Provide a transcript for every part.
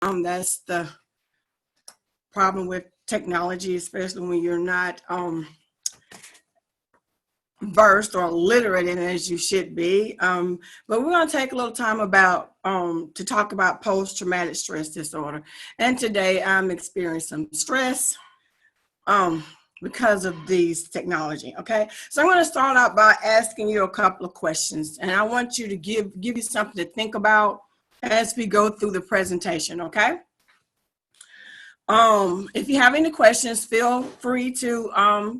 That's the problem with technology, especially when you're not versed or literate in it as you should be. But we're going to take a little time about to talk about post-traumatic stress disorder. And today I'm experiencing some stress because of these technology. Okay, so I'm going to start out by asking you a couple of questions, and I want you to give you something to think about as we go through the presentation. Okay. If you have any questions, feel free to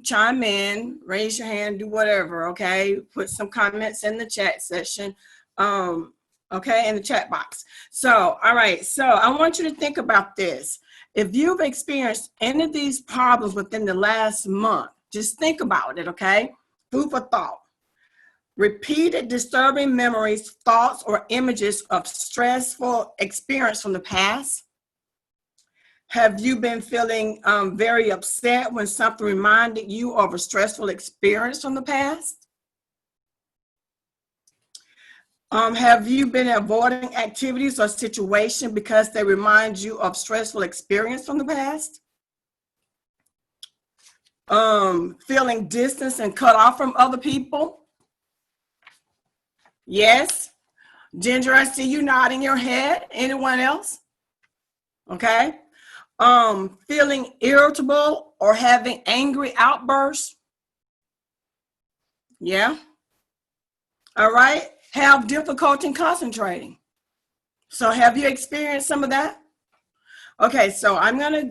chime in, raise your hand, do whatever, okay? Put some comments in the chat session, okay, in the chat box. So, all right, so I want you to think about this. If you've experienced any of these problems within the last month, just think about it, okay? Food for thought. Repeated disturbing memories, thoughts, or images of stressful experience from the past. Have you been feeling very upset when something reminded you of a stressful experience from the past? Have you been avoiding activities or situations because they remind you of stressful experience from the past? Feeling distance and cut off from other people? Yes. Ginger, I see you nodding your head. Anyone else? Okay. Feeling irritable or having angry outbursts? Yeah. All right. Have difficulty concentrating. So have you experienced some of that? Okay, so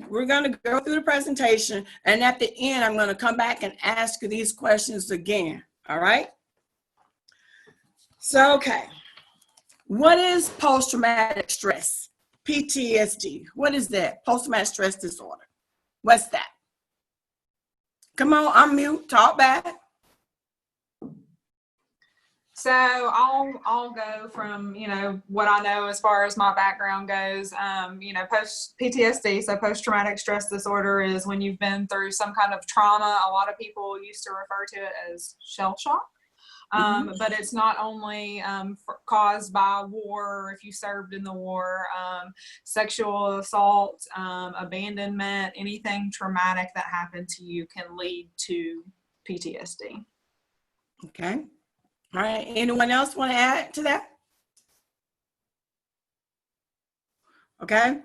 we're gonna go through the presentation, and at the end, I'm gonna come back and ask you these questions again. All right. So, okay. What is post-traumatic stress? PTSD. What is that? Post-traumatic stress disorder. What's that? Come on, unmute, talk back. So I'll go from, what I know as far as my background goes. Post PTSD, so post-traumatic stress disorder, is when you've been through some kind of trauma. A lot of people used to refer to it as shell shock. But it's not only caused by war, or if you served in the war, sexual assault, abandonment, anything traumatic that happened to you can lead to PTSD. Okay. All right. Anyone else want to add to that? Okay.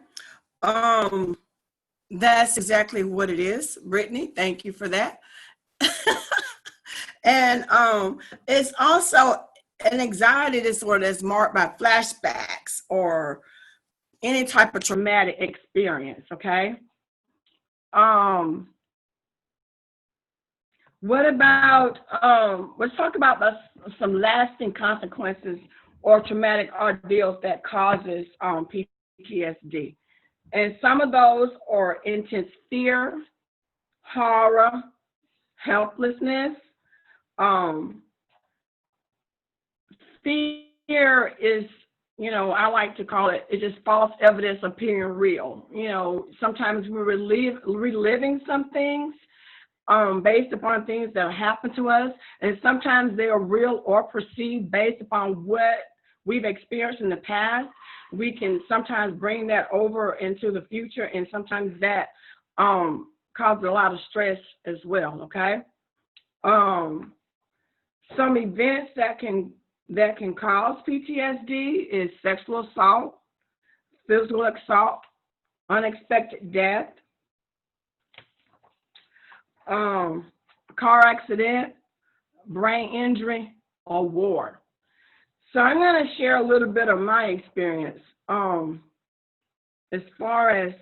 That's exactly what it is. Brittany, thank you for that. And it's also an anxiety disorder that's marked by flashbacks or any type of traumatic experience, okay? What about, let's talk about some lasting consequences or traumatic ordeals that causes PTSD. And some of those are intense fear, horror, helplessness. Fear is, I like to call it's just false evidence appearing real. Sometimes we're reliving some things based upon things that happen to us, and sometimes they are real or perceived based upon what we've experienced in the past. We can sometimes bring that over into the future, and sometimes that causes a lot of stress as well, okay? Some events that can cause PTSD is sexual assault, physical assault, unexpected death, car accident, brain injury, or war. So I'm going to share a little bit of my experience as far as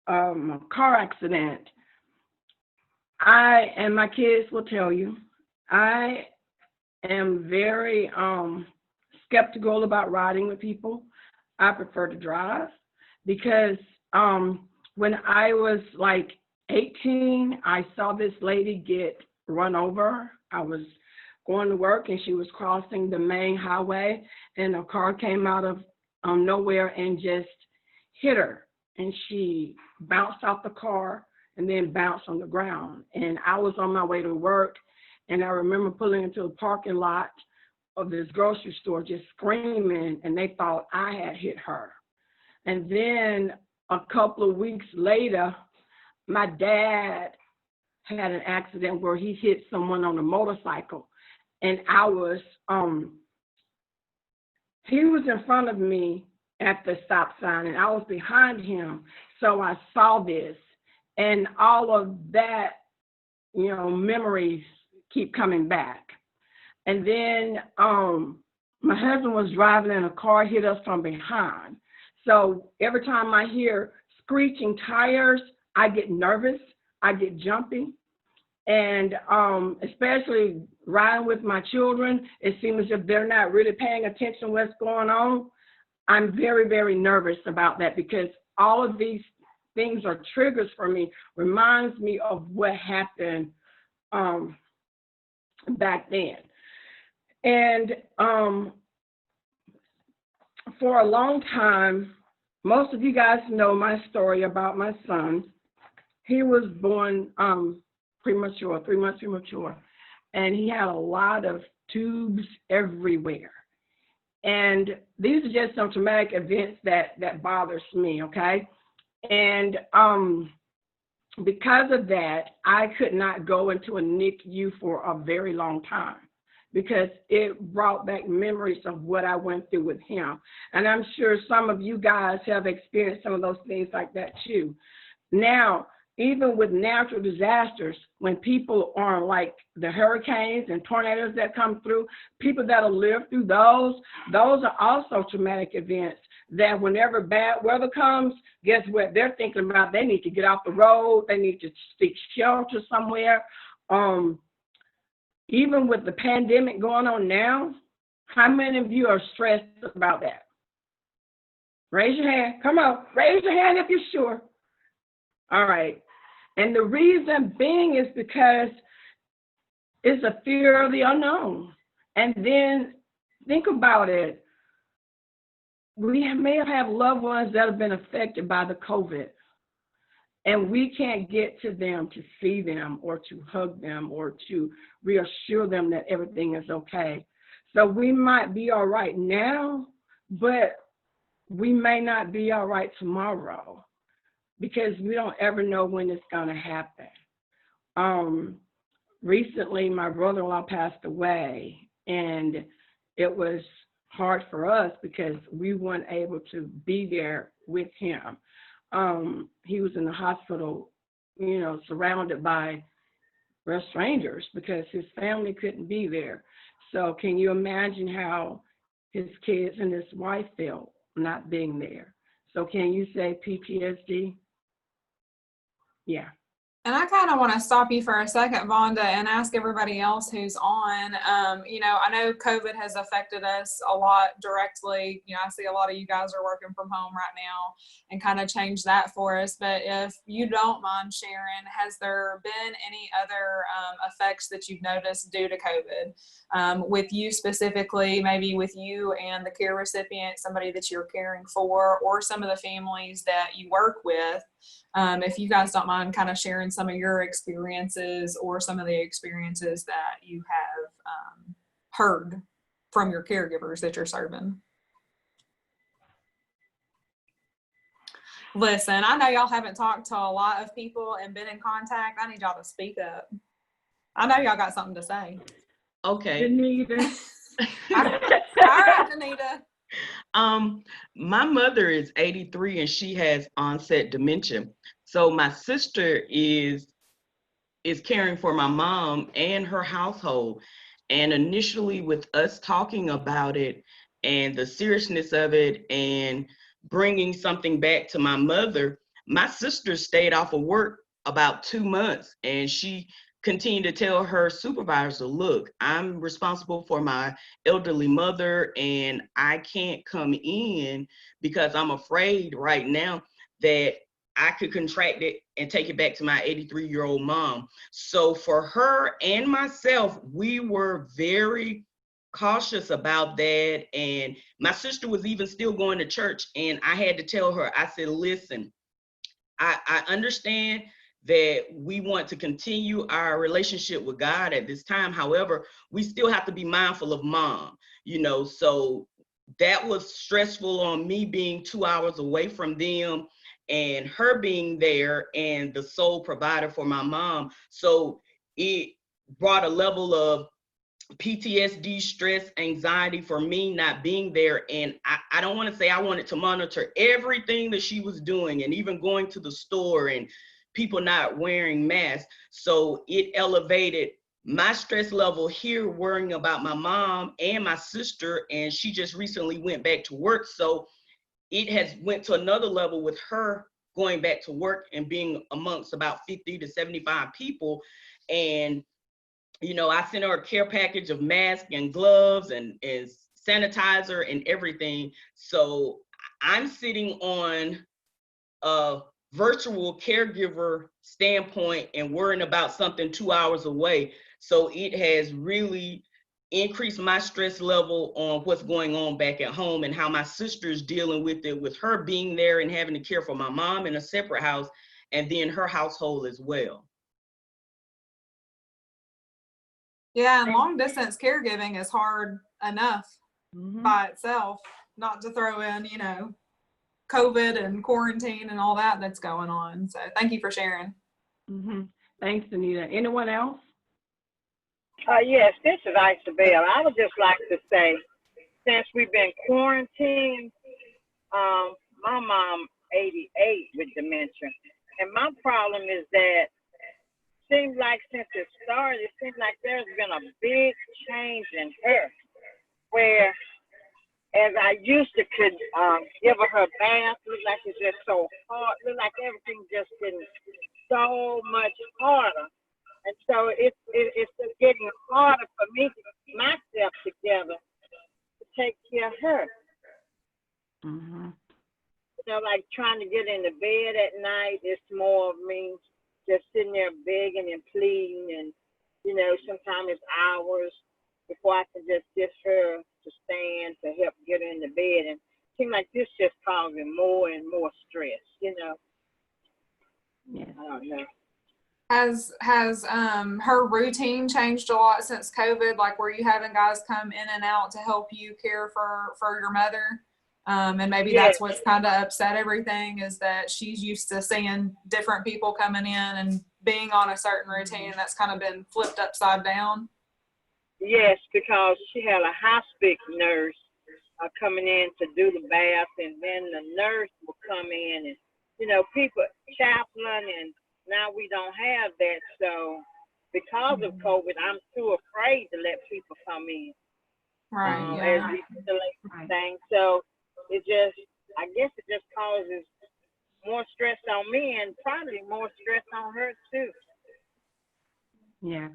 a car accident. And my kids will tell you, I am very skeptical about riding with people. I prefer to drive because when I was like 18, I saw this lady get run over. I was going to work and she was crossing the main highway, and a car came out of nowhere and just hit her, and she bounced off the car and then bounced on the ground. And I was on my way to work, and I remember pulling into the parking lot of this grocery store just screaming, and they thought I had hit her. And then a couple of weeks later, my dad had an accident where he hit someone on a motorcycle. And he was in front of me at the stop sign and I was behind him. So I saw this and all of that, memories keep coming back. And then my husband was driving and a car hit us from behind. So every time I hear screeching tires, I get nervous, I get jumpy. And especially riding with my children, it seems as if they're not really paying attention to what's going on. I'm very, very nervous about that because all of these things are triggers for me, reminds me of what happened back then. And for a long time, most of you guys know my story about my son. He was born premature, 3 months premature, and he had a lot of tubes everywhere. And these are just some traumatic events that bothers me, okay? And because of that, I could not go into a NICU for a very long time because it brought back memories of what I went through with him. And I'm sure some of you guys have experienced some of those things like that too. Now, even with natural disasters, when people are like the hurricanes and tornadoes that come through, people that'll live through those are also traumatic events that whenever bad weather comes, guess what? They're thinking about they need to get off the road, they need to seek shelter somewhere. Even with the pandemic going on now, how many of you are stressed about that? Raise your hand. Come on, raise your hand if you're sure. All right. And the reason being is because it's a fear of the unknown. And then think about it. We may have loved ones that have been affected by the COVID, and we can't get to them to see them or to hug them or to reassure them that everything is okay. So we might be all right now, but we may not be all right tomorrow, because we don't ever know when it's going to happen. Recently, my brother-in-law passed away, and it was hard for us because we weren't able to be there with him. He was in the hospital, surrounded by strangers because his family couldn't be there. So can you imagine how his kids and his wife felt not being there? So can you say PTSD? Yeah. And I kind of want to stop you for a second, Vonda, and ask everybody else who's on. I know COVID has affected us a lot directly. I see a lot of you guys are working from home right now and kind of changed that for us. But if you don't mind sharing, has there been any other effects that you've noticed due to COVID? With you specifically, maybe with you and the care recipient, somebody that you're caring for, or some of the families that you work with? If you guys don't mind kind of sharing some of your experiences or some of the experiences that you have heard from your caregivers that you're serving. Listen, I know y'all haven't talked to a lot of people and been in contact. I need y'all to speak up. I know y'all got something to say. Okay. Danita. All right, Danita. My mother is 83 and she has onset dementia. So my sister is caring for my mom and her household. And initially with us talking about it and the seriousness of it and bringing something back to my mother, my sister stayed off of work about 2 months, and she continued to tell her supervisor, look, I'm responsible for my elderly mother and I can't come in because I'm afraid right now that I could contract it and take it back to my 83-year-old mom. So for her and myself, we were very cautious about that. And my sister was even still going to church, and I had to tell her, I said, listen, I understand that we want to continue our relationship with God at this time. However, we still have to be mindful of mom, so that was stressful on me being 2 hours away from them and her being there and the sole provider for my mom. So it brought a level of PTSD, stress, anxiety for me not being there. And I don't want to say I wanted to monitor everything that she was doing and even going to the store and people not wearing masks. So it elevated my stress level here, worrying about my mom and my sister. And she just recently went back to work. So it has went to another level with her going back to work and being amongst about 50 to 75 people. And I sent her a care package of masks and gloves and sanitizer and everything. So I'm sitting on a virtual caregiver standpoint and worrying about something 2 hours away. So it has really increased my stress level on what's going on back at home and how my sister's dealing with it, with her being there and having to care for my mom in a separate house and then her household as well. Yeah, and long distance caregiving is hard enough by itself, not to throw in, COVID and quarantine and all that that's going on. So thank you for sharing. Thanks, Anita. Anyone else? Yes, this is Isabel. I would just like to say, since we've been quarantined, my mom 88 with dementia, and my problem is that seems like since it started, it seems like there's been a big change in her, where as I used to could give her her bath, look like it's just so hard, look like everything just getting so much harder. And so it's just getting harder for me to get myself together to take care of her. Like trying to get in the bed at night, it's more of me just sitting there begging and pleading, and sometimes it's hours before I can just get her to stand to help get her in the bed. And it seems like this just causing more and more stress, Yes. I don't know. Has her routine changed a lot since COVID? Like, were you having guys come in and out to help you care for your mother? And maybe that's what's kind of upset everything, is that she's used to seeing different people coming in and being on a certain routine that's kind of been flipped upside down. Yes, because she had a hospice nurse coming in to do the bath, and then the nurse will come in and, people, chaplain, and now we don't have that. So because of COVID, I'm too afraid to let people come in. Right. As we delay things. So it just, I guess it just causes more stress on me and probably more stress on her too. Yeah.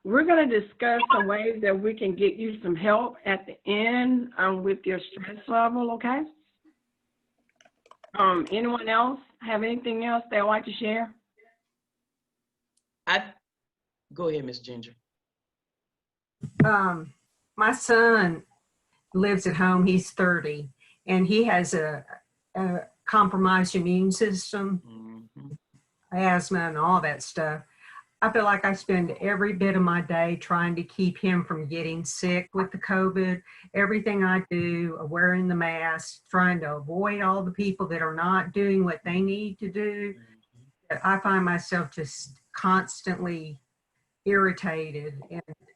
We're going to discuss some ways that we can get you some help at the end with your stress level, okay? Anyone else have anything else they'd like to share? Go ahead, Miss Ginger. My son lives at home. He's 30, and he has a compromised immune system, asthma, and all that stuff. I feel like I spend every bit of my day trying to keep him from getting sick with the COVID. Everything I do, wearing the mask, trying to avoid all the people that are not doing what they need to do. I find myself just constantly irritated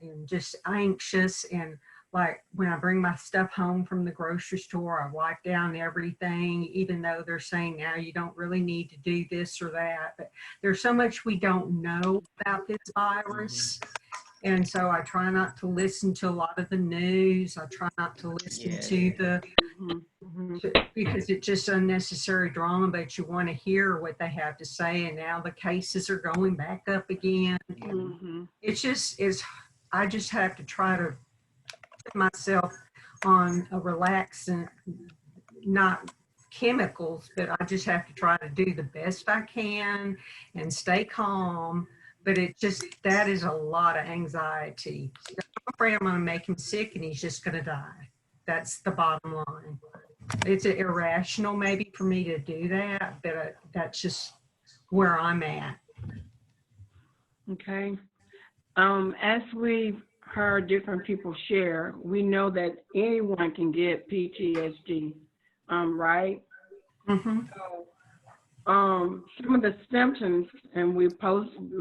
and just anxious. And like when I bring my stuff home from the grocery store, I wipe down everything, even though they're saying now you don't really need to do this or that. But there's so much we don't know about this virus. And so I try not to listen to a lot of the news. I try not to listen to the, because it's just unnecessary drama, but you want to hear what they have to say. And now the cases are going back up again. It's just, I just have to try to put myself on a relaxant, not chemicals, but I just have to try to do the best I can and stay calm. But it just, that is a lot of anxiety. I'm afraid I'm going to make him sick and he's just going to die. That's the bottom line. It's irrational maybe for me to do that, but that's just where I'm at. Okay. As we've heard different people share, we know that anyone can get PTSD, right? Mm-hmm. Some of the symptoms, and we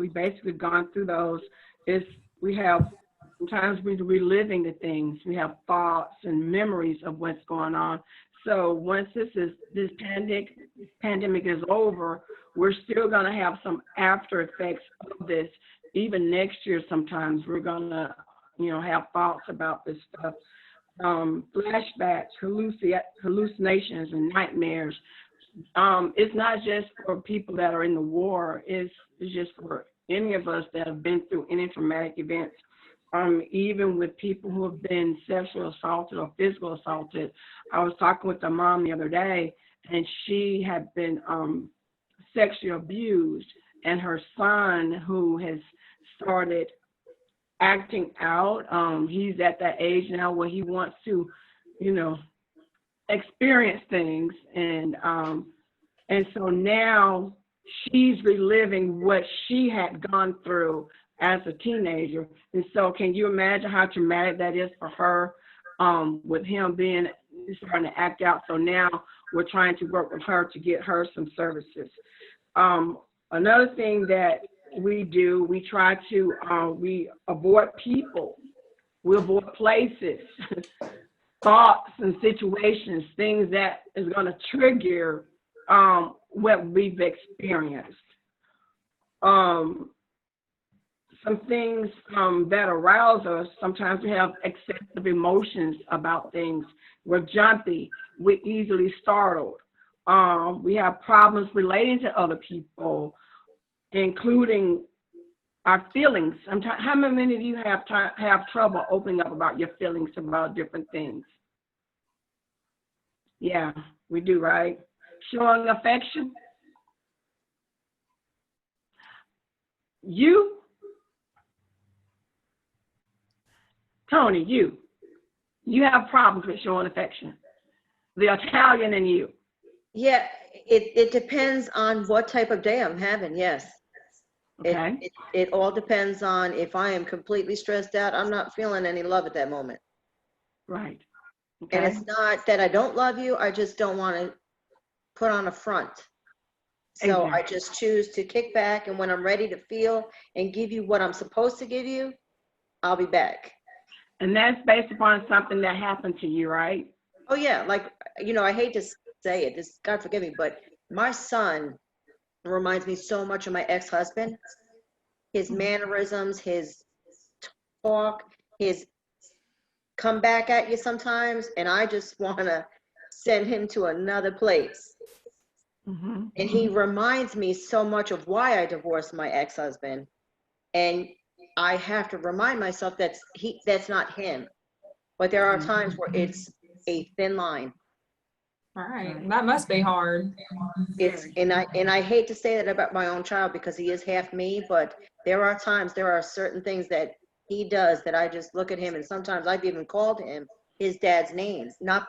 basically gone through those, is we have, sometimes we're reliving the things. We have thoughts and memories of what's going on. So once this pandemic is over, we're still gonna have some after effects of this. Even next year, sometimes we're gonna, have thoughts about this stuff. Flashbacks, hallucinations, and nightmares. It's not just for people that are in the war. It's just for any of us that have been through any traumatic events. Even with people who have been sexually assaulted or physical assaulted. I was talking with a mom the other day, and she had been sexually abused, and her son, who has started acting out, he's at that age now where he wants to, experience things, and so now she's reliving what she had gone through as a teenager. And so can you imagine how traumatic that is for her, with him starting to act out? So now we're trying to work with her to get her some services. Another thing that we do, we try to, we avoid people, we avoid places, thoughts and situations, things that is going to trigger what we've experienced. Some things that arouse us, sometimes we have excessive emotions about things. We're jumpy, we're easily startled. We have problems relating to other people, including our feelings. Sometimes, how many of you have trouble opening up about your feelings about different things? Yeah, we do, right? Showing affection. Tony, you have problems with showing affection. The Italian in you. Yeah, it depends on what type of day I'm having, yes. Okay. It all depends on if I am completely stressed out, I'm not feeling any love at that moment. Right. Okay. And it's not that I don't love you, I just don't want to put on a front. So Exactly. I just choose to kick back, and when I'm ready to feel and give you what I'm supposed to give you, I'll be back. And that's based upon something that happened to you, right? Oh yeah, like, I hate to say it, this, God forgive me, but my son reminds me so much of my ex-husband. His mannerisms, his talk, his come back at you sometimes, and I just want to send him to another place. Mm-hmm. And he reminds me so much of why I divorced my ex-husband. And I have to remind myself that's not him. But there are times where it's a thin line. All right, that must be hard. And I hate to say that about my own child because he is half me, but there are certain things that he does that I just look at him, and sometimes I've even called him his dad's names, not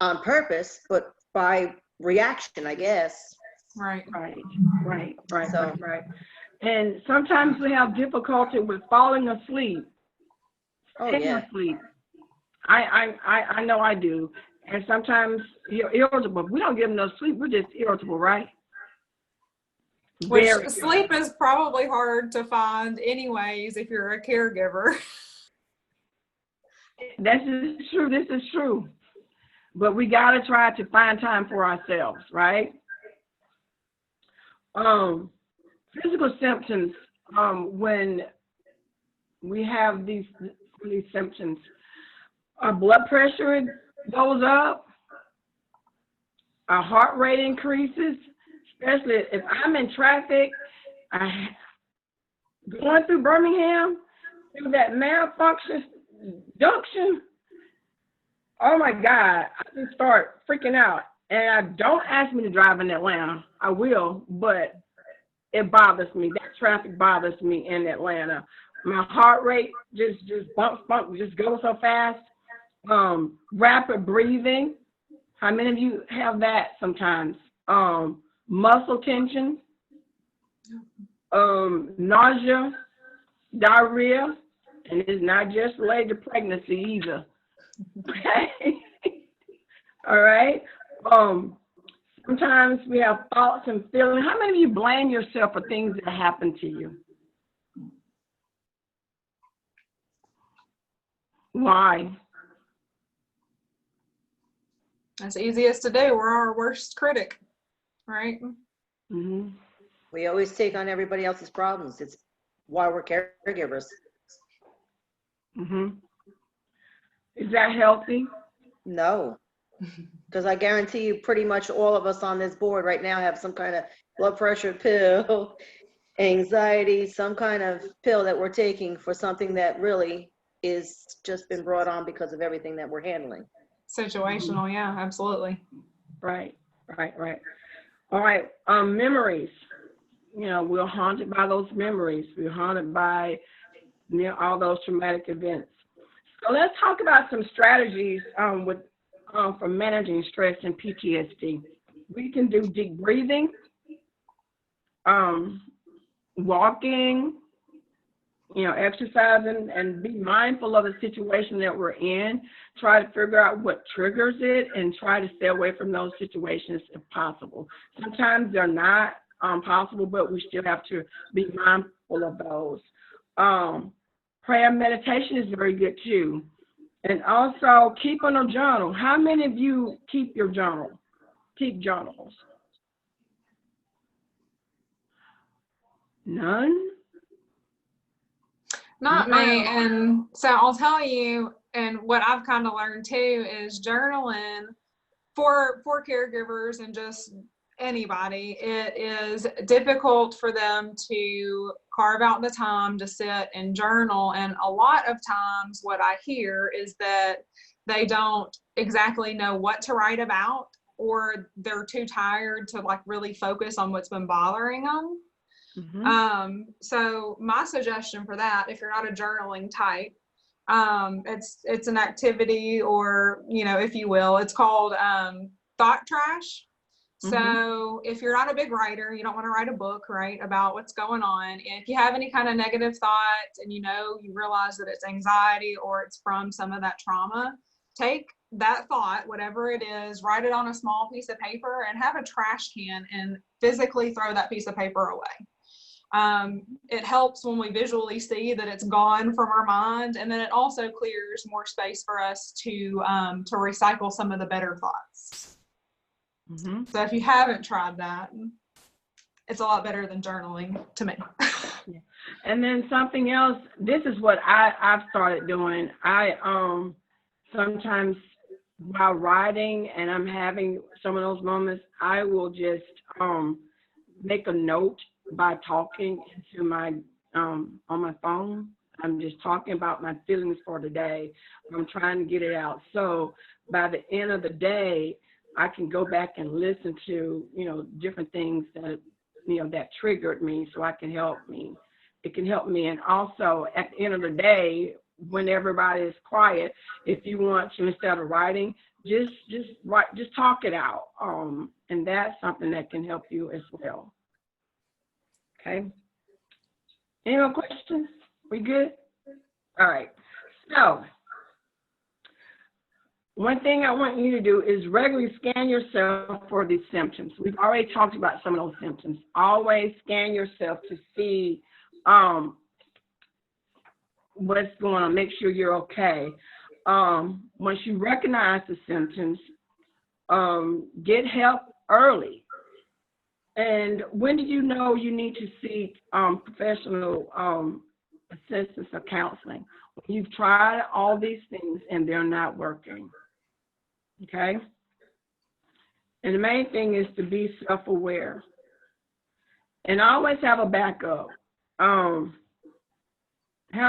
on purpose, but by reaction, I guess. Right. So- Right. And sometimes we have difficulty with falling asleep. Oh Staying yeah. asleep. I know I do. And sometimes you're irritable. We don't get enough sleep. We're just irritable, right? Which Very sleep is probably hard to find anyways if you're a caregiver. This is true. This is true. But we got to try to find time for ourselves, right? Physical symptoms, when we have these symptoms, our blood pressure goes up, our heart rate increases, especially if I'm in traffic. Going through Birmingham, through that malfunction junction, oh my God, I just start freaking out. And don't ask me to drive in Atlanta. I will, but it bothers me. That traffic bothers me in Atlanta. My heart rate just bump, just goes so fast. Rapid breathing. How many of you have that sometimes? Muscle tension, nausea, diarrhea, And it's not just related to pregnancy either. Okay? All right? Sometimes we have thoughts and feelings. How many of you blame yourself for things that happen to you? Why? That's easiest to do. We're our worst critic, right? Mm-hmm. We always take on everybody else's problems. It's why we're caregivers. Mm-hmm. Is that healthy? No, because I guarantee you pretty much all of us on this board right now have some kind of blood pressure pill, anxiety, some kind of pill that we're taking for something that really is just been brought on because of everything that we're handling. Situational, yeah, absolutely. Right. All right, memories. You know, we're haunted by those memories. We're haunted by, you know, all those traumatic events. So let's talk about some strategies for managing stress and PTSD. We can do deep breathing, walking, you know, exercising, and be mindful of the situation that we're in. Try to figure out what triggers it and try to stay away from those situations if possible. Sometimes they're not possible, but we still have to be mindful of those. Prayer and meditation is very good too. And also keeping a journal. How many of you keep your journal? Keep journals? None? Not me. And so I'll tell you, and what I've kind of learned too is journaling for caregivers and just anybody. It is difficult for them to carve out the time to sit and journal. And a lot of times what I hear is that they don't exactly know what to write about, or they're too tired to like really focus on what's been bothering them. Mm-hmm. So my suggestion for that, if you're not a journaling type, it's an activity, or, you know, if you will, it's called thought trash. So if you're not a big writer, you don't want to write a book, right, about what's going on. If you have any kind of negative thoughts and, you know, you realize that it's anxiety or it's from some of that trauma, take that thought, whatever it is, write it on a small piece of paper and have a trash can and physically throw that piece of paper away. It helps when we visually see that it's gone from our mind, and then it also clears more space for us to recycle some of the better thoughts. So if you haven't tried that, it's a lot better than journaling to me. Yeah. And then something else, this is what I've started doing. I sometimes while writing and I'm having some of those moments, I will just make a note by talking into my on my phone. I'm just talking about my feelings for the day. I'm trying to get it out. So by the end of the day, I can go back and listen to, you know, different things that, you know, that triggered me, so I can help me. It can help me. And also at the end of the day, when everybody is quiet, if you want to, instead of writing, just write, just talk it out. And that's something that can help you as well. Okay. Any more questions? We good? All right. So one thing I want you to do is regularly scan yourself for these symptoms. We've already talked about some of those symptoms. Always scan yourself to see what's going on. Make sure you're okay. Once you recognize the symptoms, get help early. And when did you know you need to seek professional assistance or counseling? When you've tried all these things and they're not working. Okay? And the main thing is to be self-aware. And always have a backup. Have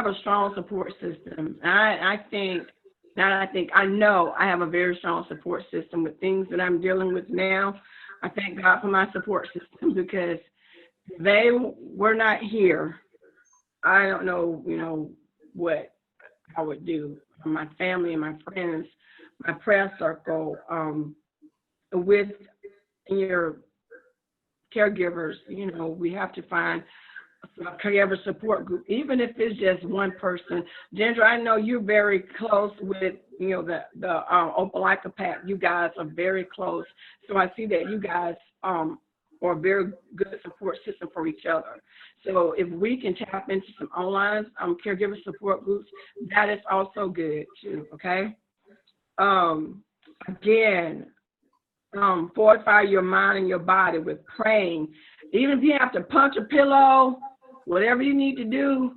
a strong support system. I know I have a very strong support system with things that I'm dealing with now. I thank God for my support system, because they were not here. I don't know, you know, what I would do. My family and my friends, my prayer circle, with your caregivers, you know, we have to find a caregiver support group, even if it's just one person. Ginger, I know you're very close with, you know, the Opelika Pact. You guys are very close. So I see that you guys are a very good support system for each other. So if we can tap into some online caregiver support groups, that is also good too, okay? Again, fortify your mind and your body with praying. Even if you have to punch a pillow, whatever you need to do,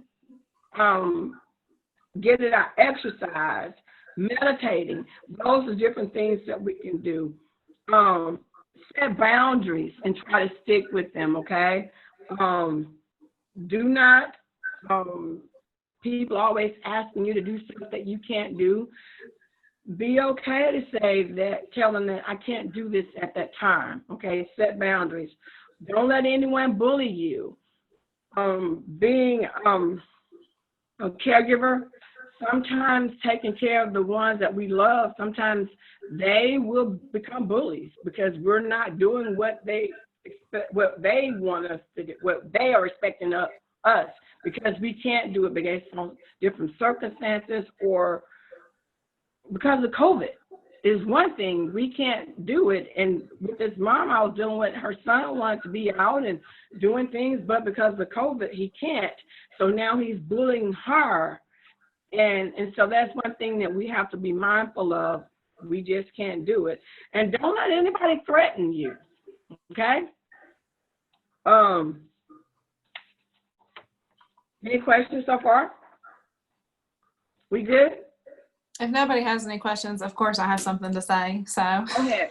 get it out, exercise, meditating. Those are different things that we can do. Set boundaries and try to stick with them, okay? Do not, people always asking you to do stuff that you can't do. Be okay to say that, tell them that I can't do this at that time, okay? Set boundaries. Don't let anyone bully you. Being a caregiver, sometimes taking care of the ones that we love, sometimes they will become bullies because we're not doing what they expect, what they want us to do, what they are expecting of us, because we can't do it based on different circumstances or because of COVID. Is one thing, we can't do it. And with this mom I was dealing with, her son wanted to be out and doing things, but because of COVID, he can't. So now he's bullying her. And so that's one thing that we have to be mindful of. We just can't do it. And don't let anybody threaten you, okay? Any questions so far? We good? If nobody has any questions, of course I have something to say. So, Go ahead.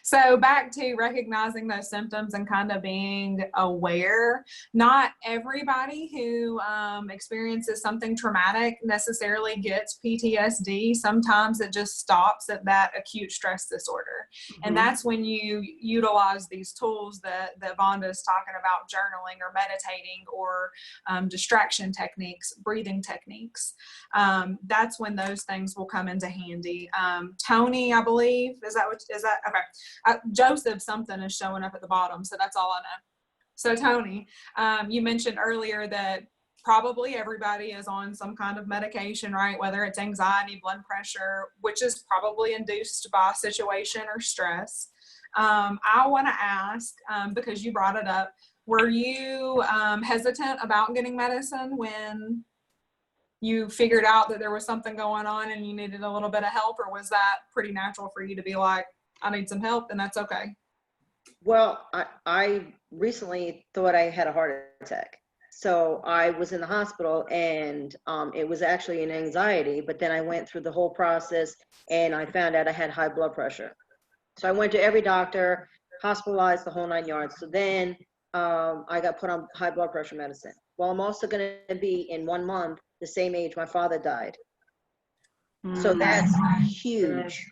So back to recognizing those symptoms and kind of being aware. Not everybody who experiences something traumatic necessarily gets PTSD. Sometimes it just stops at that acute stress disorder. And that's when you utilize these tools that Vonda is talking about, journaling or meditating or distraction techniques, breathing techniques. That's when those things will come into handy. Tony, I believe, is that okay? Joseph something is showing up at the bottom, so that's all I know. So Tony, you mentioned earlier that probably everybody is on some kind of medication, right? Whether it's anxiety, blood pressure, which is probably induced by situation or stress. I want to ask, because you brought it up, were you hesitant about getting medicine when you figured out that there was something going on and you needed a little bit of help, or was that pretty natural for you to be like, I need some help and that's okay? Well, I recently thought I had a heart attack. So I was in the hospital and it was actually an anxiety, but then I went through the whole process and I found out I had high blood pressure. So I went to every doctor, hospitalized, the whole 9 yards. So then I got put on high blood pressure medicine. Well, I'm also going to be in 1 month the same age my father died. So that's huge.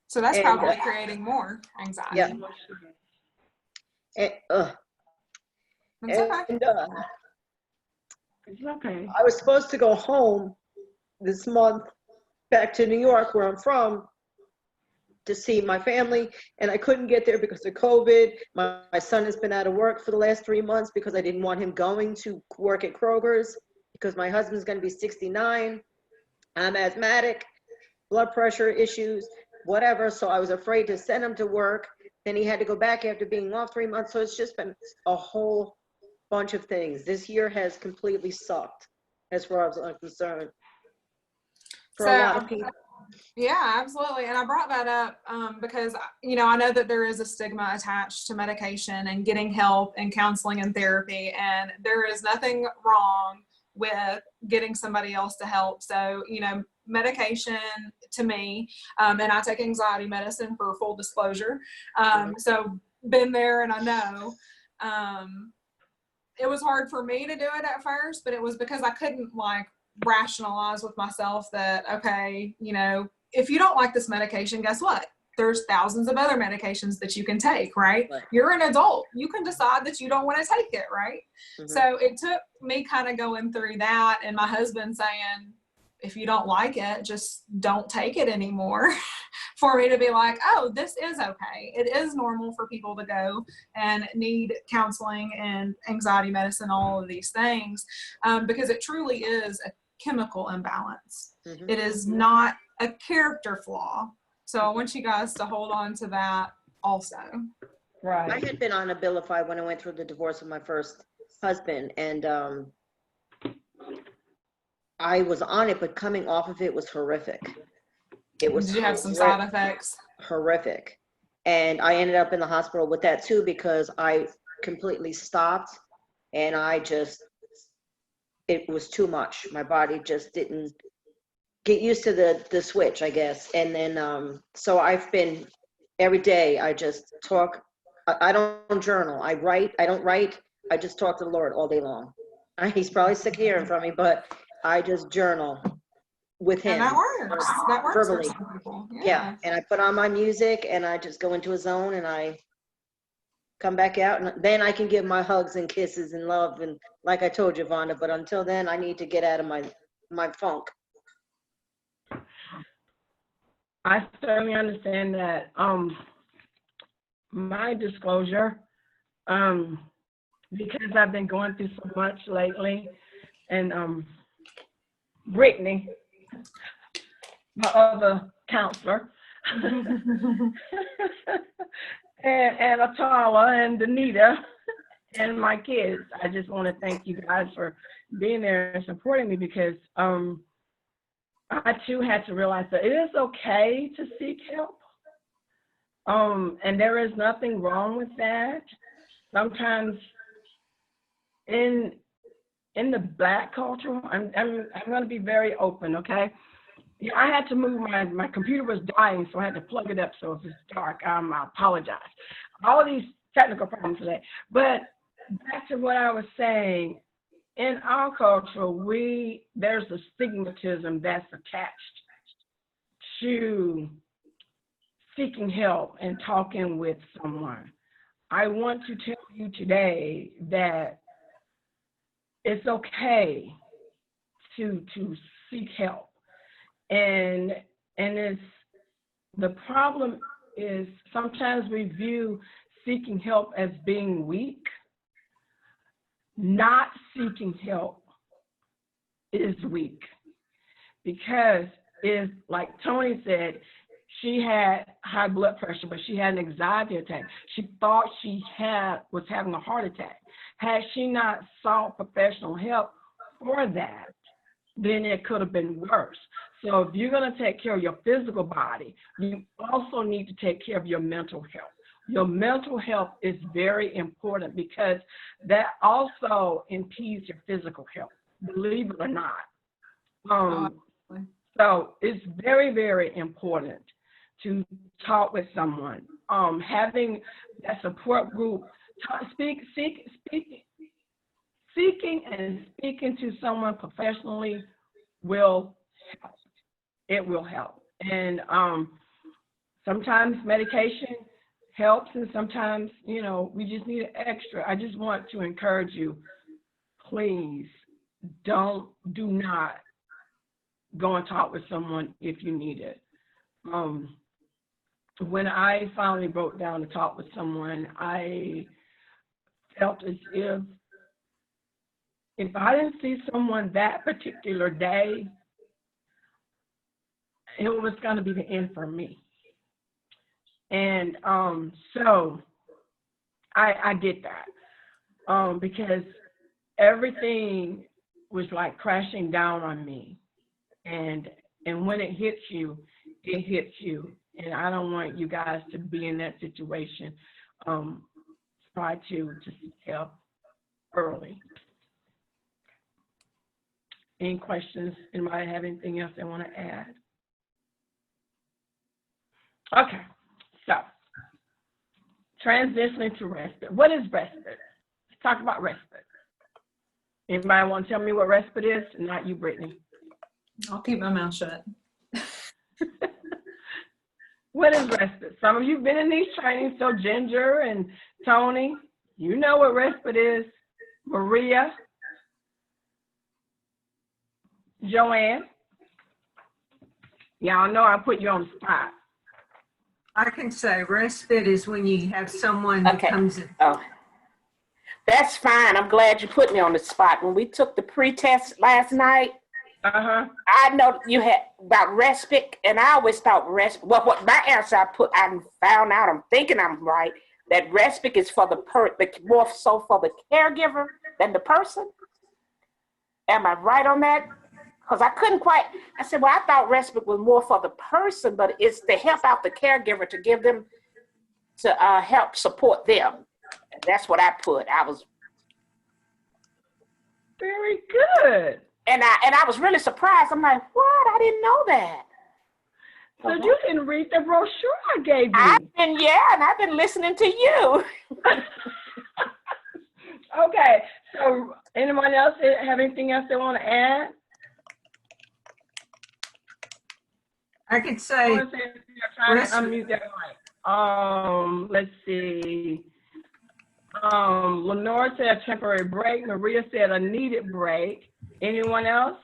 So that's probably creating more anxiety. Yeah. It's okay. And It's okay. I was supposed to go home this month back to New York, where I'm from, to see my family, and I couldn't get there because of COVID. My son has been out of work for the last 3 months because I didn't want him going to work at Kroger's because my husband's going to be 69. I'm asthmatic, blood pressure issues, whatever. So I was afraid to send him to work. Then he had to go back after being off 3 months. So it's just been a whole bunch of things. This year has completely sucked as far as I'm concerned for a lot of people. Yeah, absolutely. And I brought that up because, you know, I know that there is a stigma attached to medication and getting help and counseling and therapy, and there is nothing wrong with getting somebody else to help. So, you know, medication to me, and I take anxiety medicine for full disclosure. So been there and I know. It was hard for me to do it at first, but it was because I couldn't like rationalize with myself that, okay, you know, if you don't like this medication, guess what? There's thousands of other medications that you can take, right? You're an adult. You can decide that you don't want to take it, right? So it took me kind of going through that and my husband saying, if you don't like it, just don't take it anymore. For me to be like, oh, this is okay. It is normal for people to go and need counseling and anxiety medicine, all of these things, because it truly is a chemical imbalance. Mhm. It is not a character flaw. So I want you guys to hold on to that also. I Right. had been on Abilify when I went through the divorce with my first husband, and I was on it, but coming off of it was horrific. It was Did you have some side effects? horrific. And I ended up in the hospital with that too, because I completely stopped, and it was too much. My body just didn't get used to the switch, I guess. And then, so I've been, every day I just talk. I don't journal. I write. I don't write. I just talk to the Lord all day long. He's probably sick of hearing from me, but I just journal with him. And that works. That works verbally. for some people. Yeah, and I put on my music and I just go into a zone and I come back out, and then I can give my hugs and kisses and love, and like I told you, Vonda, but until then I need to get out of my funk. I certainly understand that. My disclosure, because I've been going through so much lately, and Brittany, my other counselor, and Atawa and Danita and my kids, I just want to thank you guys for being there and supporting me, because I too had to realize that it is okay to seek help. And there is nothing wrong with that. Sometimes in the Black culture, I'm going to be very open, okay? Yeah, I had to move my computer was dying, so I had to plug it up. So if it's dark, I apologize. All of these technical problems today. But back to what I was saying, in our culture, there's a stigmatism that's attached to seeking help and talking with someone. I want to tell you today that it's okay to seek help. And it's, the problem is sometimes we view seeking help as being weak. Not seeking help is weak, because it's like Tony said, she had high blood pressure, but she had an anxiety attack. She thought she was having a heart attack. Had she not sought professional help for that, then it could have been worse. So if you're going to take care of your physical body, you also need to take care of your mental health. Your mental health is very important, because that also impedes your physical health, believe it or not. So it's very, very important to talk with someone. Having that support group, seeking and speaking to someone professionally will help. It will help. And sometimes medication helps, and sometimes, we just need an extra. I just want to encourage you, please do not go and talk with someone if you need it. When I finally broke down to talk with someone, I felt as if I didn't see someone that particular day, it was going to be the end for me. And so I did that because everything was like crashing down on me. And when it hits you, it hits you. And I don't want you guys to be in that situation. Try to seek help early. Any questions? Anybody have anything else they want to add? Okay, so transitioning to respite. What is respite? Let's talk about respite. Anybody want to tell me what respite is? Not you, Brittany. I'll keep my mouth shut. What is respite? Some of you have been in these trainings, so Ginger and Tony, you know what respite is. Maria, Joanne, Y'all know I put you on the spot. I can say respite is when you have someone that Okay. comes in. Oh, that's fine. I'm glad you put me on the spot. When we took the pre-test last night, Uh-huh. I know you had about respite, and I always thought respite. Well, what my answer I found out. I'm thinking I'm right. That respite is for the more so for the caregiver than the person. Am I right on that? Because I couldn't quite. I said, well, I thought respite was more for the person, but it's to help out the caregiver to give them to help support them. That's what I put. I was Very good. and I was really surprised. I'm like, what? I didn't know that. So you didn't read the brochure I gave you. I've been listening to you. Okay. So anyone else have anything else they want to add? I could say You're trying to unmute that mic. Let's see. Lenore said a temporary break. Maria said a needed break. Anyone else?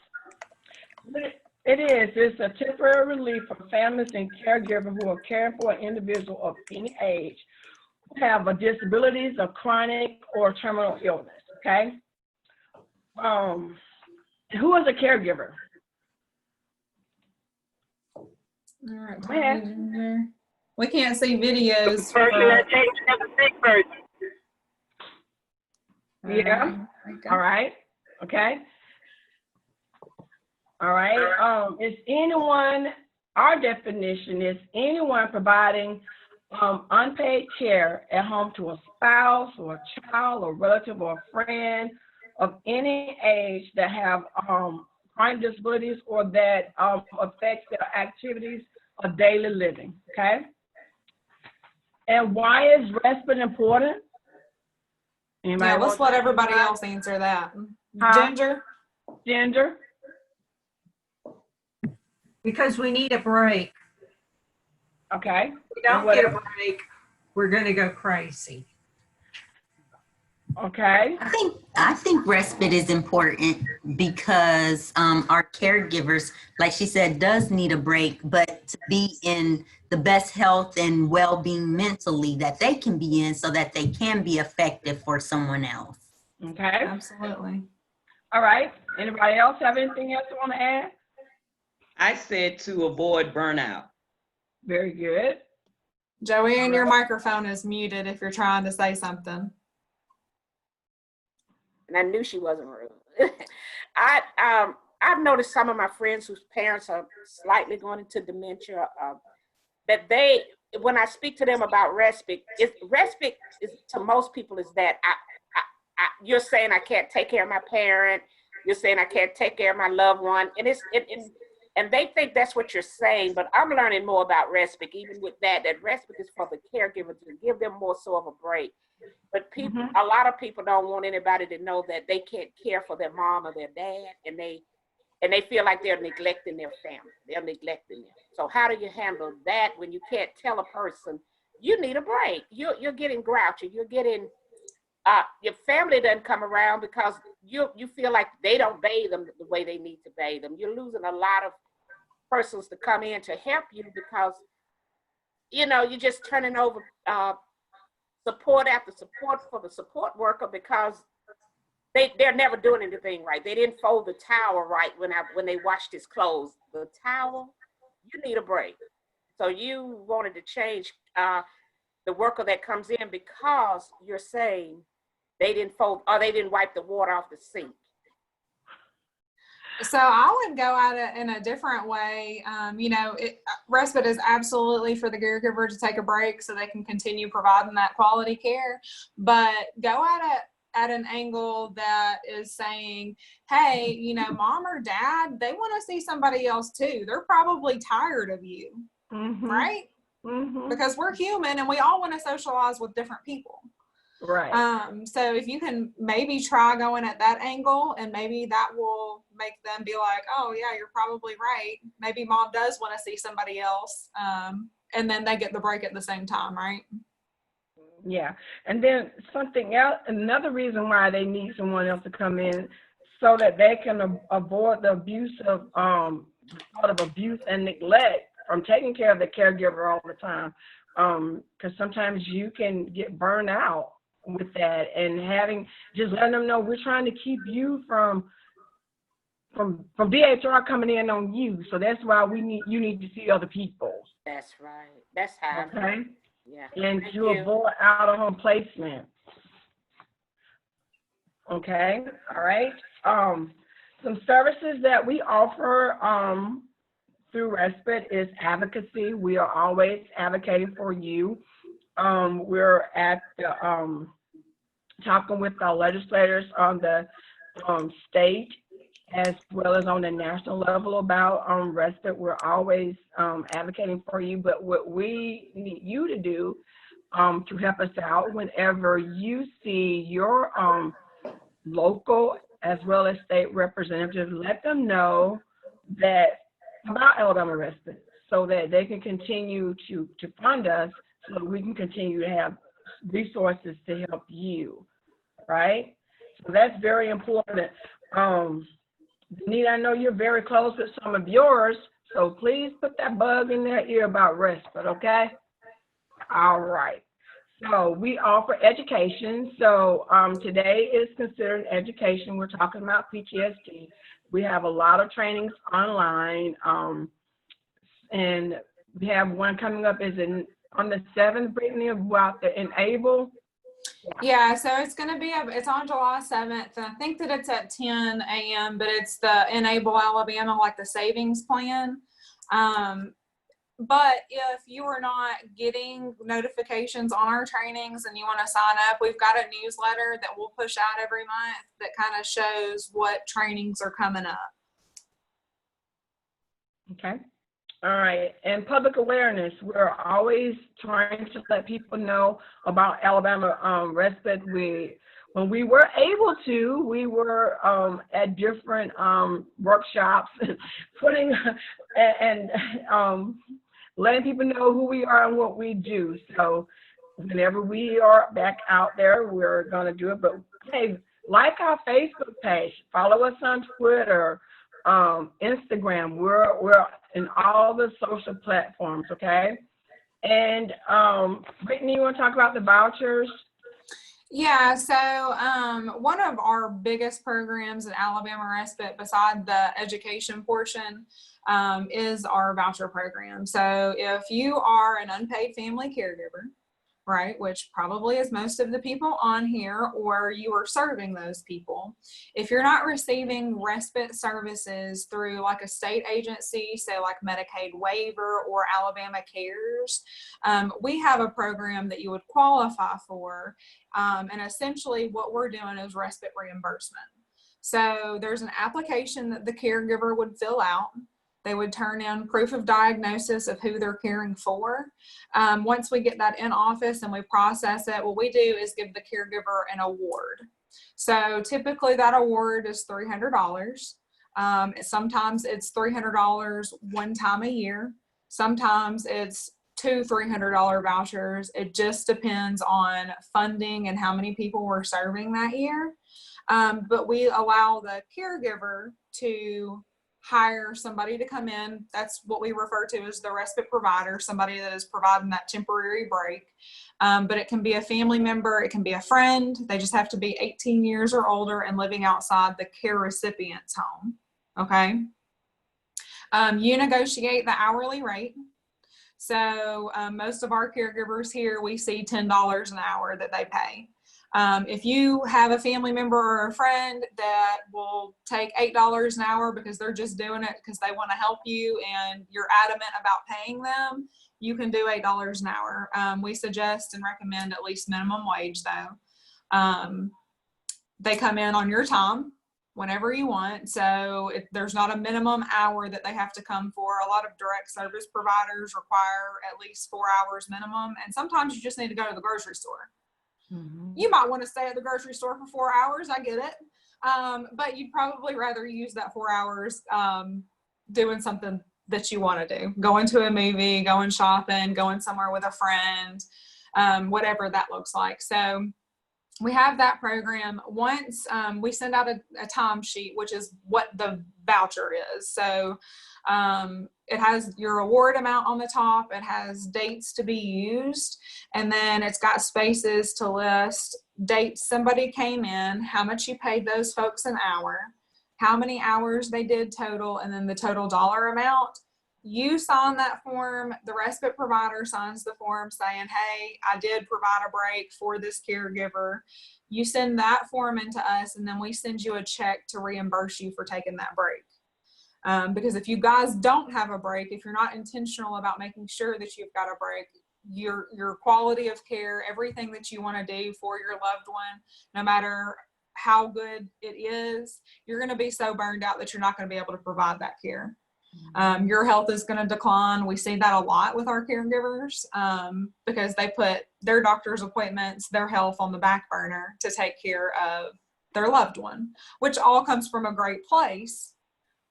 It is. It's a temporary relief for families and caregivers who are caring for an individual of any age who have a disabilities, a chronic or terminal illness. Okay. Who is a caregiver? All right. Go ahead. We can't see videos. Person that takes care of the sick person. Yeah. All right. Okay. All right. Is anyone, our definition is anyone providing unpaid care at home to a spouse or a child or relative or a friend of any age that have chronic disabilities or that affects their activities of daily living. Okay. And why is respite important? Anybody Yeah, let's want let to everybody talk else answer that. Huh? Ginger? Ginger? because we need a break. Okay. If we don't get a break, we're going to go crazy. Okay. I think respite is important because our caregivers, like she said, does need a break, but to be in the best health and well-being mentally that they can be in so that they can be effective for someone else. Okay. Absolutely. All right. Anybody else have anything else you want to add? I said to avoid burnout. Very good. Joanne, your microphone is muted if you're trying to say something. And I knew she wasn't rude. I've noticed some of my friends whose parents are slightly going into dementia, that they, when I speak to them about respite is to most people is that you're saying I can't take care of my parent, you're saying I can't take care of my loved one, and and they think that's what you're saying, but I'm learning more about respite, even with that respite is for the caregiver to give them more so of a break. But people, a lot of people don't want anybody to know that they can't care for their mom or their dad, and they feel like they're neglecting their family. They're neglecting them. So how do you handle that when you can't tell a person you need a break? You're getting grouchy. You're getting your family doesn't come around because you feel like they don't bathe them the way they need to bathe them. You're losing a lot of persons to come in to help you because you're just turning over support after support for the support worker because they're never doing anything right. They didn't fold the towel right when they washed his clothes. The towel, you need a break. So you wanted to change the worker that comes in because you're saying they didn't fold or they didn't wipe the water off the sink. So I would go at it in a different way. Respite is absolutely for the caregiver to take a break so they can continue providing that quality care, but go at it at an angle that is saying, hey, mom or dad, they want to see somebody else too. They're probably tired of you, right? Because we're human and we all want to socialize with different people. Right. So if you can maybe try going at that angle, and maybe that will make them be like, oh yeah, you're probably right. Maybe mom does want to see somebody else. And then they get the break at the same time, right? Yeah. And then something else, another reason why they need someone else to come in so that they can avoid the abuse of thought of abuse and neglect from taking care of the caregiver all the time. Because sometimes you can get burned out with that, and just letting them know we're trying to keep you from DHR coming in on you. So that's why you need to see other people. That's right. That's how. Okay. Yeah. And Thank to you. avoid out-of-home placement. Okay. All right. Some services that we offer through Respite is advocacy. We are always advocating for you. We're at the talking with our legislators on the state as well as on the national level about Respite. We're always advocating for you, but what we need you to do to help us out whenever you see your local as well as state representatives, let them know that about Alabama Respite so that they can continue to fund us so that we can continue to have resources to help you, right? So that's very important. Nita, I know you're very close with some of yours, so please put that bug in their ear about Respite, okay? All right. So we offer education. So today is considered education. We're talking about PTSD. We have a lot of trainings online, and we have one coming up on the 7th, Brittany, about the Enable. Yeah, so it's going to be, it's on July 7th, and I think that it's at 10 a.m., but it's the Enable Alabama, like the savings plan. But if you are not getting notifications on our trainings and you want to sign up, we've got a newsletter that we'll push out every month that kind of shows what trainings are coming up. Okay. All right. And public awareness. We're always trying to let people know about Alabama Respite. When we were able to, we were at different workshops, putting and letting people know who we are and what we do. So whenever we are back out there, we're going to do it. But hey, like our Facebook page, follow us on Twitter, Instagram. We're in all the social platforms, okay? And Brittany, you want to talk about the vouchers? Yeah, so one of our biggest programs at Alabama Respite, beside the education portion, is our voucher program. So if you are an unpaid family caregiver, right, which probably is most of the people on here, or you are serving those people, if you're not receiving respite services through like a state agency, say like Medicaid waiver or Alabama Cares, we have a program that you would qualify for. And essentially what we're doing is respite reimbursement. So there's an application that the caregiver would fill out. They would turn in proof of diagnosis of who they're caring for. Once we get that in office and we process it, what we do is give the caregiver an award. So typically that award is $300. Sometimes it's $300 one time a year. Sometimes it's two $300 vouchers. It just depends on funding and how many people we're serving that year. But we allow the caregiver to hire somebody to come in. That's what we refer to as the respite provider, somebody that is providing that temporary break. But it can be a family member, it can be a friend. They just have to be 18 years or older and living outside the care recipient's home. Okay. You negotiate the hourly rate. So most of our caregivers here, we see $10 an hour that they pay. If you have a family member or a friend that will take $8 an hour because they're just doing it because they want to help you and you're adamant about paying them, you can do $8 an hour. We suggest and recommend at least minimum wage though. They come in on your time whenever you want. So there's not a minimum hour that they have to come for. A lot of direct service providers require at least 4 hours minimum. And sometimes you just need to go to the grocery store. Mm-hmm. You might want to stay at the grocery store for 4 hours. I get it. But you'd probably rather use that 4 hours doing something that you want to do. Going to a movie, going shopping, going somewhere with a friend, whatever that looks like. So we have that program. Once we send out a timesheet, which is what the voucher is. So it has your award amount on the top. It has dates to be used. And then it's got spaces to list dates somebody came in, how much you paid those folks an hour, how many hours they did total, and then the total dollar amount. You sign that form, the respite provider signs the form saying, hey, I did provide a break for this caregiver. You send that form into us, and then we send you a check to reimburse you for taking that break. Because if you guys don't have a break, if you're not intentional about making sure that you've got a break, your quality of care, everything that you want to do for your loved one, no matter how good it is, you're going to be so burned out that you're not going to be able to provide that care. Your health is going to decline. We see that a lot with our caregivers because they put their doctor's appointments, their health on the back burner to take care of their loved one, which all comes from a great place.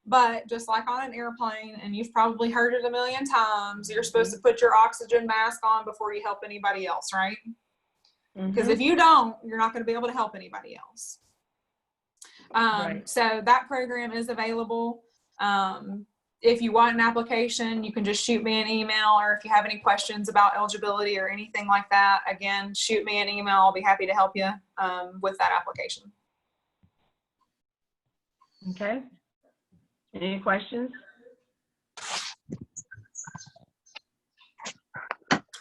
But just like on an airplane, and you've probably heard it a million times, you're supposed to put your oxygen mask on before you help anybody else, right? Because if you don't, you're not going to be able to help anybody else. Right. So that program is available. If you want an application, you can just shoot me an email, or if you have any questions about eligibility or anything like that, again, shoot me an email. I'll be happy to help you with that application. Okay. Any questions?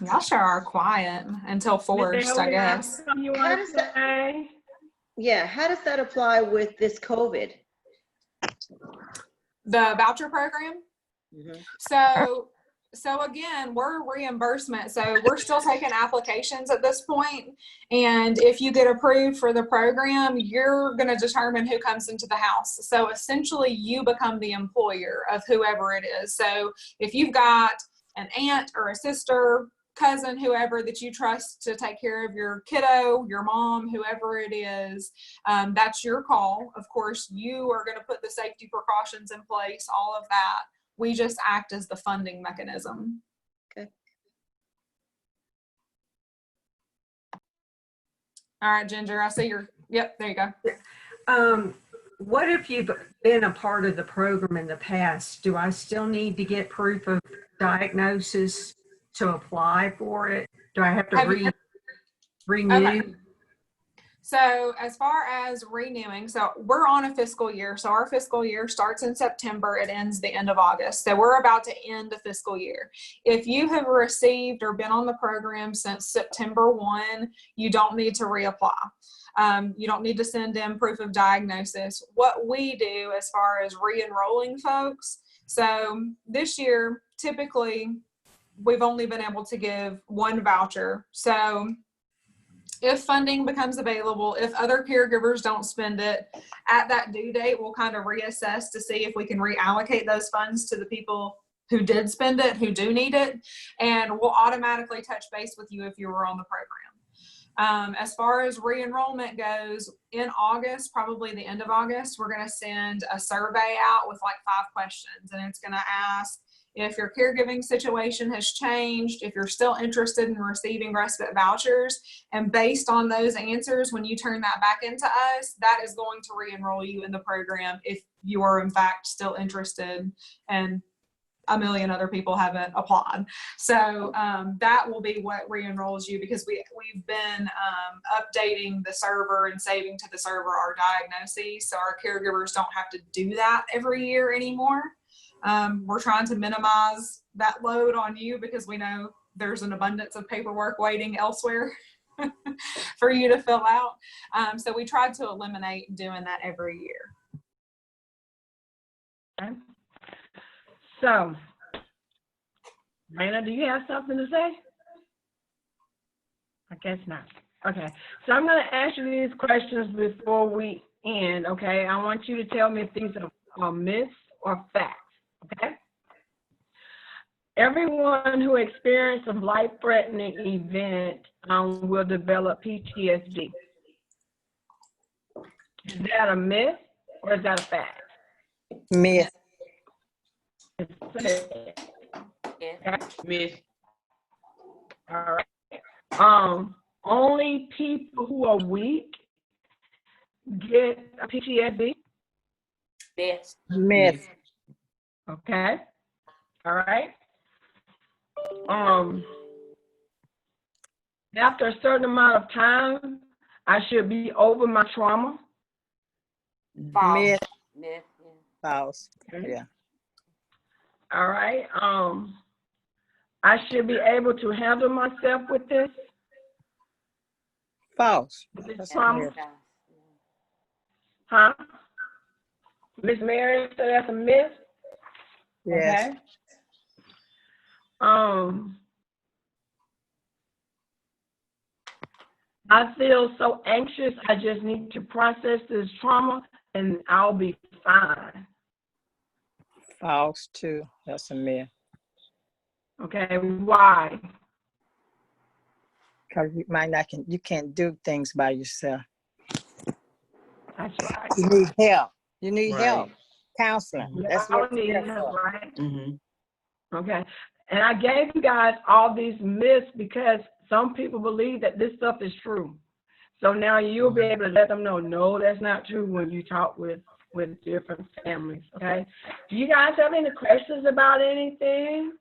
Y'all sure are quiet until forced, I guess. You want to say? Yeah, how does that apply with this COVID? The voucher program? Mhm. So again, we're reimbursement. So we're still taking applications at this point. And if you get approved for the program, you're going to determine who comes into the house. So essentially you become the employer of whoever it is. So if you've got an aunt or a sister, cousin, whoever that you trust to take care of your kiddo, your mom, whoever it is, that's your call. Of course, you are going to put the safety precautions in place, all of that. We just act as the funding mechanism. Okay. All right, Ginger, I see your, yep, there you go. What if you've been a part of the program in the past? Do I still need to get proof of diagnosis to apply for it? Do I have to renew? Okay. So as far as renewing, so we're on a fiscal year. So our fiscal year starts in September. It ends the end of August. So we're about to end a fiscal year. If you have received or been on the program since September 1, you don't need to reapply. You don't need to send in proof of diagnosis. What we do as far as re-enrolling folks, so this year, typically, we've only been able to give one voucher. So if funding becomes available, if other caregivers don't spend it, at that due date, we'll kind of reassess to see if we can reallocate those funds to the people who did spend it, who do need it, and we'll automatically touch base with you if you were on the program. As far as re-enrollment goes, in August, probably the end of August, we're going to send a survey out with like 5 questions, and it's going to ask if your caregiving situation has changed, if you're still interested in receiving respite vouchers, and based on those answers, when you turn that back into us, that is going to re-enroll you in the program if you are in fact still interested and a million other people haven't applied. So that will be what re-enrolls you, because we've been updating the server and saving to the server our diagnoses, so our caregivers don't have to do that every year anymore. We're trying to minimize that load on you because we know there's an abundance of paperwork waiting elsewhere for you to fill out. So we tried to eliminate doing that every year. Okay. So, Raina, do you have something to say? I guess not. Okay. So I'm going to ask you these questions before we end, okay? I want you to tell me if these are myths or facts. Okay. Everyone who experiences a life-threatening event will develop PTSD. Is that a myth or is that a fact? Myth. Myth. All right. only people who are weak get a PTSD? Yes. Myth. Okay. All right. After a certain amount of time, I should be over my trauma. False. Myth. Myth. Yeah. False. Okay. Yeah. All right. I should be able to handle myself with this False. this That's trauma. myth. Huh? Miss Mary, so that's a myth? Yes. Okay. I feel so anxious. I just need to process this trauma and I'll be fine. False too. That's a myth. Okay, why? Because you can't do things by yourself. That's right. You need help. You need Right. help. Counseling. We That's all what need it's there help, for. right? Mm-hmm. Okay. And I gave you guys all these myths because some people believe that this stuff is true. So now you'll be able to let them know, no, that's not true when you talk with different families, okay? Do you guys have any questions about anything?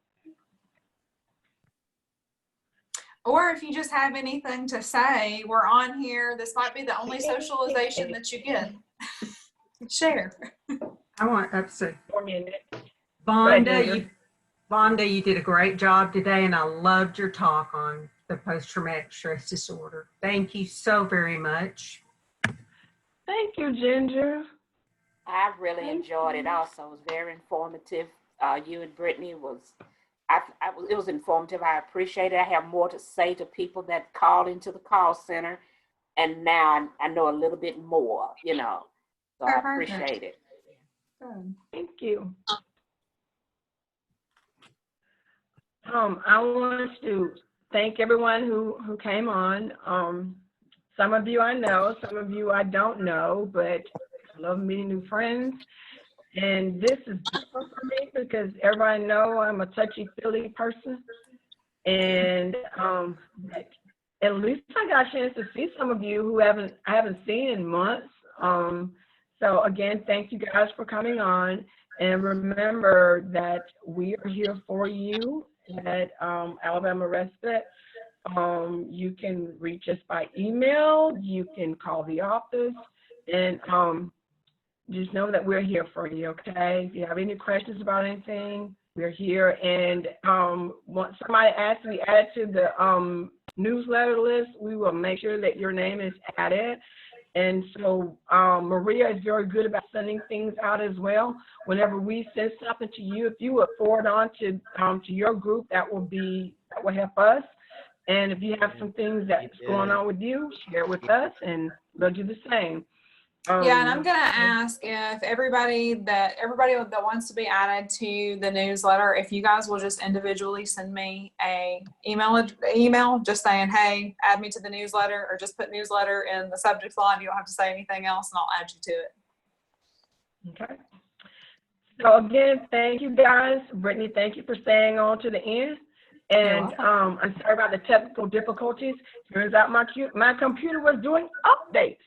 Or if you just have anything to say, we're on here. This might be the only socialization that you get. Share. I want to say, For me a minute. Vonda, you did a great job today, and I loved your talk on the post-traumatic stress disorder. Thank you so very much. Thank you, Ginger. I really enjoyed it also. It was very informative. You and Brittany it was informative. I appreciate it. I have more to say to people that call into the call center. And now I know a little bit more, So I appreciate it. Thank you. I want to thank everyone who came on. Some of you I know, some of you I don't know, but I love meeting new friends. And this is different for me because everybody know I'm a touchy-feely person. And at least I got a chance to see some of you who I haven't seen in months. So again, thank you guys for coming on. And remember that we are here for you at Alabama Respite. You can reach us by email. You can call the office. And just know that we're here for you, okay? If you have any questions about anything, we're here. And once somebody asks to be added to the newsletter list, we will make sure that your name is added. And so Maria is very good about sending things out as well. Whenever we send something to you, if you would forward on to your group, that will help us. And if you have some things that's going on with you, share with us, and we'll do the same. Yeah, and I'm gonna ask if everybody that wants to be added to the newsletter, if you guys will just individually send me a email just saying, hey, add me to the newsletter, or just put newsletter in the subject line. You don't have to say anything else, and I'll add you to it. Okay. So again, thank you guys. Brittany, thank you for staying on to the end. And I'm sorry about the technical difficulties. Turns out my computer was doing updates.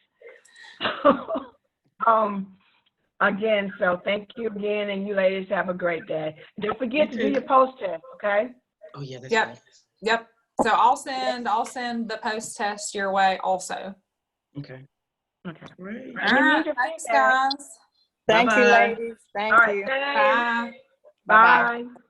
Again, so thank you again, and you ladies have a great day. Don't forget to do your post test, okay? Oh yeah, that's Yep. right. Yep. So I'll send the post test your way also. Okay. Okay. Great. All right. Thanks, guys. Thank you, Bye-bye. ladies. Thank All right, you. thanks. Bye. Bye.